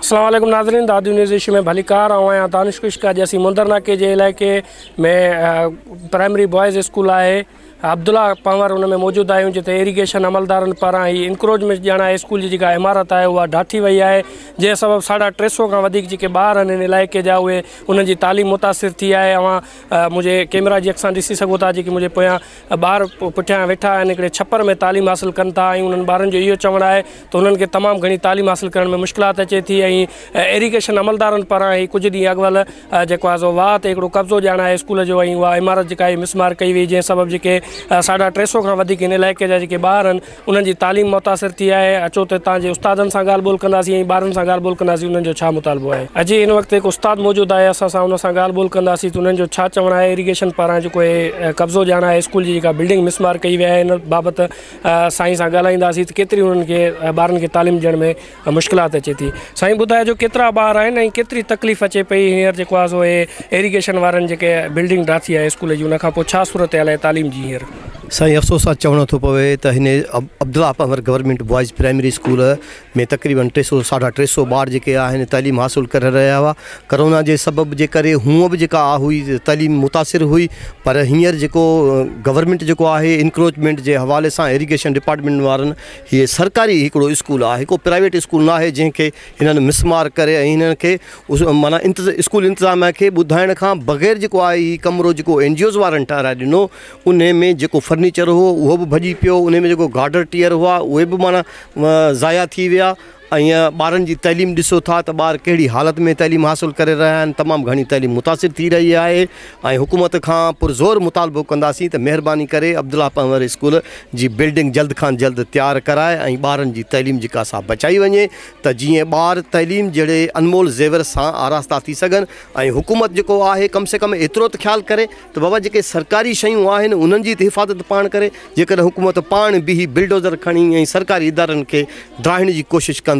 अस्सलाम वालेकुम नाज़रीन, दादू न्यूज़ इशू में भलीकार आया दानिश कुश का जैसी मुंदरनाके के इलाके में प्राइमरी बॉयज़ स्कूल है अब्दुल्ला पंवर उन में मौजूद आहियूं जिते इरीगेशन अमलदारनि पारां ही इंक्रोचमेंट ॼाणा स्कूल जी जेका इमारत है वह ढाठी वही है जंहिं सबबि 350 खां वधीक जेके ॿार आहिनि इन इलाइक़े जा उहे उन्हनि जी तालीम मुतासिर थी आहे। मुंहिंजे कैमरा जी अक्सां ॾिसी सघो था जेके मुंहिंजे पोयां ॿार पुठियां वेठा आहिनि हिकिड़े छप्पर में तालीम हासिल कनि था ऐं उन्हनि ॿारनि जो इहो चवणु आहे त उन्हनि खे तमामु घणी तालीम हासिल करण में मुश्किलात अचे थी ऐं इरीगेशन अमलदारनि पारां ही कुझु ॾींहं अॻु जेको आहे सो वाह ते हिकिड़ो कब्ज़ो ॼाणा आहे स्कूल जो ऐं उहा इमारत जेका आहे मिसमार कई वई जंहिं सबबि जेके 350 खां वधीक इन इलाइक़े जा जेके ॿार आहिनि उन्हनि जी तालीम मुतासिर थी आहे। अचो त तव्हांजे उस्तादनि सां ॻाल्हि ॿोल कंदासीं ऐं ॿारनि सां ॻाल्हि ॿोल कंदासीं उन्हनि जो छा मुतालबो आहे। अॼु हिन वक़्तु हिकु उस्ताद मौजूदु आहे, असां सां उन सां ॻाल्हि ॿोल कंदासीं त उन्हनि जो छा चवणु आहे इरीगेशन पारां जेको कब्ज़ो ॼाणा आहे स्कूल जी जेका बिल्डिंग मिसमार कई वई आहे इन बाबति साईं सां ॻाल्हाईंदासीं त केतिरी उन्हनि खे ॿारनि खे तालीम ॾियण में मुश्किलात अचे थी। साईं ॿुधाइजो केतिरा ॿार आहिनि ऐं केतिरी तकलीफ़ अचे पई हींअर जेको आहे सो इरीगेशन वारनि जेके बिल्डिंग ढाठी आहे स्कूल जी उनखां पोइ छा सूरत हाल आहे तालीम जी हींअर? साईं अफ़सोस सां चवणो थो पवे त हिन Abdullah Panwar government boys primary school में तक़रीबन 300-350 ॿार जेके आहिनि तालीम हासिल करे रहिया हुआ। करोना जे सबबि जे करे हूअं बि जेका हुई तालीम मुतासिर हुई, पर हींअर जेको गवर्नमेंट जेको आहे इंक्रोचमेंट जे हवाले सां इरीगेशन डिपार्टमेंट वारनि हीअ सरकारी हिकिड़ो स्कूल आहे, हिकिड़ो प्राइवेट स्कूल न आहे जंहिंखे हिननि मिसमार करे ऐं हिननि खे माना स्कूल इंतिज़ामिया खे ॿुधाइण खां बग़ैर जेको आहे हीउ कमिरो जेको NGOs वारनि ठाराए ॾिनो उन में जेको फर्नीचर हो उहो बि भॼी पियो, उन में जेको गार्डर टीयर हुआ उहे बि माना ज़ाया थी विया। ऐं ॿारनि जी तइलीम ॾिसो था त ॿार कहिड़ी हालत में तइलीम हासिल करे रहिया आहिनि, तमामु घणी तइलीम मुतासिर थी रही आहे। ऐं हुकूमत खां पुरज़ोर मुतालबो कंदासीं त महिरबानी करे अब्दुल्ला पंवर स्कूल जी बिल्डिंग जल्द खां जल्द तयारु कराए ऐं ॿारनि जी तइलीम जेका सा बचाई वञे त जीअं ॿार तइलीम जहिड़े अनमोल ज़ेवर सां आरास्ता थी सघनि। ऐं हुकूमत जेको आहे कम से कम एतिरो त ख़्यालु करे त बाबा जेके सरकारी शयूं आहिनि उन्हनि जी त हिफ़ाज़त पाण करे, जेकॾहिं हुकूमत पाण बि बिल्डोज़र खणी ऐं सरकारी इदारनि खे ड्राइण जी कोशिशि कंदा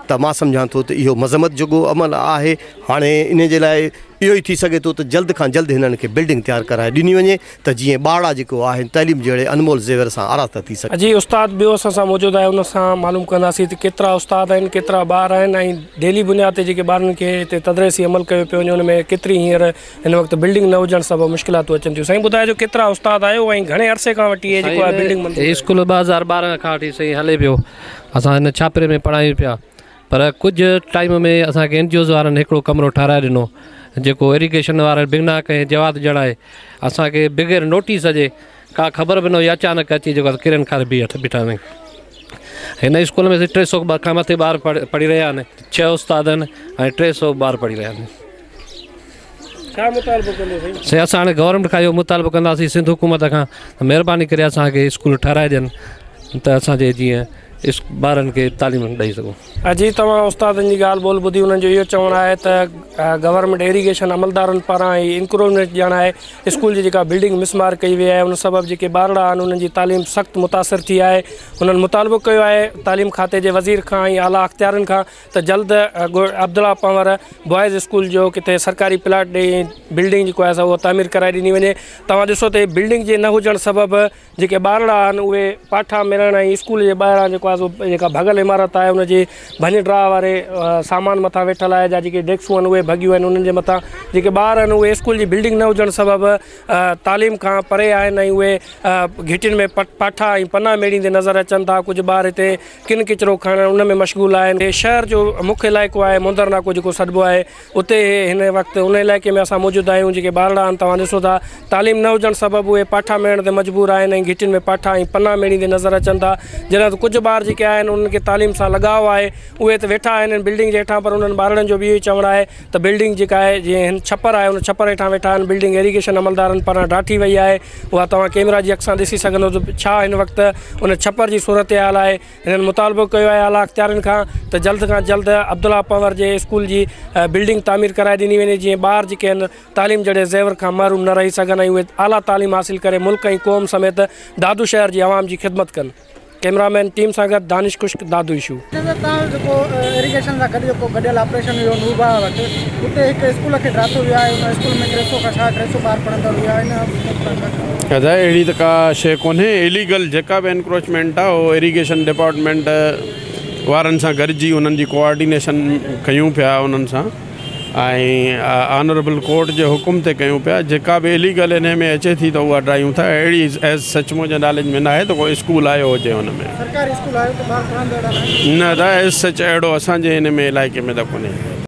त मां सम्झां थो त इहो मज़म्मत जो अमल आहे। हाणे इन जे लाइ इहो ई थी सघे थो त जल्द खां जल्द हिननि खे बिल्डिंग तयारु कराए ॾिनी वञे त जीअं ॿार जेको आहे तइलीम जहिड़े अनमोल ज़ेवर सां आरास्ता थी सघे। जी उस्ताद ॿियो असां सां मौजूदु आहे, उन सां मालूम कंदासीं त केतिरा उस्ताद आहिनि, केतिरा ॿार आहिनि ऐं डेली बुनियाद ते जेके ॿारनि खे हिते तदरीसी अमल कयो पियो वञे उन में केतिरी हींअर हिन वक़्तु बिल्डिंग न हुजण सबबि मुश्किलातूं अचनि थियूं। साईं ॿुधाइजो केतिरा उस्ताद आहियो ऐं घणे अरसे खां वठी जेको आहे बिल्डिंग स्कूल 2012 खां वठी सही हले पियो, असां हिन छापरे में पढ़ायूं पिया, पर कुझु टाइम में असांखे NGOs वारनि हिकिड़ो कमिरो ठाराए ॾिनो जेको इरीगेशन वारनि बिना कंहिं जवाब जड़ाए असांखे बग़ैर नोटिस जे का ख़बर बि न हुई, अचानक अची जेको किरन खां बीठा आहिनि। हिन स्कूल में 300 खां मथे ॿार पढ़ी रहिया आहिनि, 6 उस्ताद आहिनि ऐं 300 ॿार पढ़ी रहिया आहिनि। छा मुतालबो कंदो साईं? असां हाणे गवर्नमेंट खां इहो मुतालबो कंदासीं सिंध हुकूमत खां महिरबानी करे असांखे स्कूल ठाराए ॾियनि त असांजे जीअं ॿारनि खे तालीम ॾेई सघूं। अॼु तव्हां उस्तादनि जी ॻाल्हि ॿोल ॿुधी उन्हनि जो इहो चवणु आहे त गवर्नमेंट इरीगेशन अमलदारनि पारां ई इंक्रोचमेंट ॼाणा आहे स्कूल जी जेका बिल्डिंग मिसमार कई वई आहे उन सबबि जेके ॿारड़ा आहिनि उन्हनि जी तालीम सख़्तु मुतासिर थी आहे। उन्हनि मुतालबो कयो आहे तालीम खाते जे वज़ीर खां ऐं आला अख़्तियारनि खां त जल्द अब्दुल्ला पंवर बॉयज़ स्कूल जो किथे सरकारी प्लाट ॾेई बिल्डिंग जेको आहे उहा तामीर कराए ॾिनी वञे। तव्हां ॾिसो त बिल्डिंग जे न हुजण सबबि जेके ॿारड़ा आहिनि उहे पाठा मिलण ऐं स्कूल जे ॿाहिरां जेको जेका भॻल इमारत आहे उनजी भञ ड्रा वारे सामान मथां वेठल आहे, जा जेके डेस्कूं आहिनि उहे भॻियूं आहिनि, उन्हनि जे मथां जेके ॿार आहिनि उहे स्कूल जी बिल्डिंग न हुजण सबबि तालीम खां परे आहिनि ऐं उहे घिटियुनि में पाठा ऐं पना मेड़ींदे नज़र अचनि था। कुझु ॿार हिते किन किचिरो खणण उन में मशगूल आहिनि। शहर जो मुख्य इलाइक़ो आहे मुंदरनाको जेको सॾिबो आहे उते हिन वक़्तु उन इलाइक़े में असां मौजूदु आहियूं। जेके ॿारड़ा आहिनि तव्हां ॾिसो था तालीम न हुजण सबबि उहे पाठा मेड़ण ते मजबूर आहिनि ऐं घिटियुनि में पाठा ऐं पना मेड़ींदे नज़र अचनि था। जॾहिं त कुझु ॿार जेके आहिनि उन्हनि खे तालीम सां लगाव आहे उहे त वेठा आहिनि बिल्डिंग जे हेठां, पर उन्हनि ॿारनि जो बि इहो ई चवणु आहे त बिल्डिंग जेका आहे जीअं हिन छप्पर आहे उन छप्पर हेठां वेठा आहिनि। बिल्डिंग इरीगेशन अमलदारनि पारां ढाठी वई आहे, उहा तव्हां कैमरा जी अक्सां ॾिसी सघंदो त छा हिन वक़्तु उन छप्पर जी सूरत हाल आहे। हिननि मुतालबो कयो आहे आला अख़्तियारनि खां त जल्द खां जल्द अब्दुल्ला पंवर जे स्कूल जी बिल्डिंग तामीर कराए ॾिनी वञे जीअं ॿार जेके आहिनि तालीम जहिड़े ज़ेवर खां महरूम न रही सघनि ऐं उहे आला तालीम हासिल करे मुल्क ऐं क़ौम समेत दादू शहर जी आवाम जी ख़िदमत कनि। कैमरामैन टीम सां गॾु दानिश कुश, दादू इशू। इरीगेशन सां गॾु जेको गॾियल ऑपरेशन हुयो नूबा वटि उते हिकु स्कूल खे ड्रातो वियो आहे, उन स्कूल में 300 खां 350 ॿार पढ़ंदा हुआ आहिनि। अहिड़ी त का शइ कोन्हे, इलीगल जेका बि एनक्रोचमेंट आहे उहो इरीगेशन डिपार्टमेंट वारनि सां गॾिजी उन्हनि जी कोऑर्डिनेशन कयूं पिया उन्हनि सां ऐं ऑनरेबल कोर्ट जे हुकुम ते कयूं पिया। जेका बि इलीगल इन में अचे थी त उहा ड्रायूं था। अहिड़ी एज़ सच मुंहिंजे नॉलेज में न आहे त कोई स्कूल आयो हुजे हुन में। सरकारी स्कूल आयो त ॿार पढ़ंदा न त एज़ सच अहिड़ो असांजे हिन में इलाइक़े में त कोन्हे।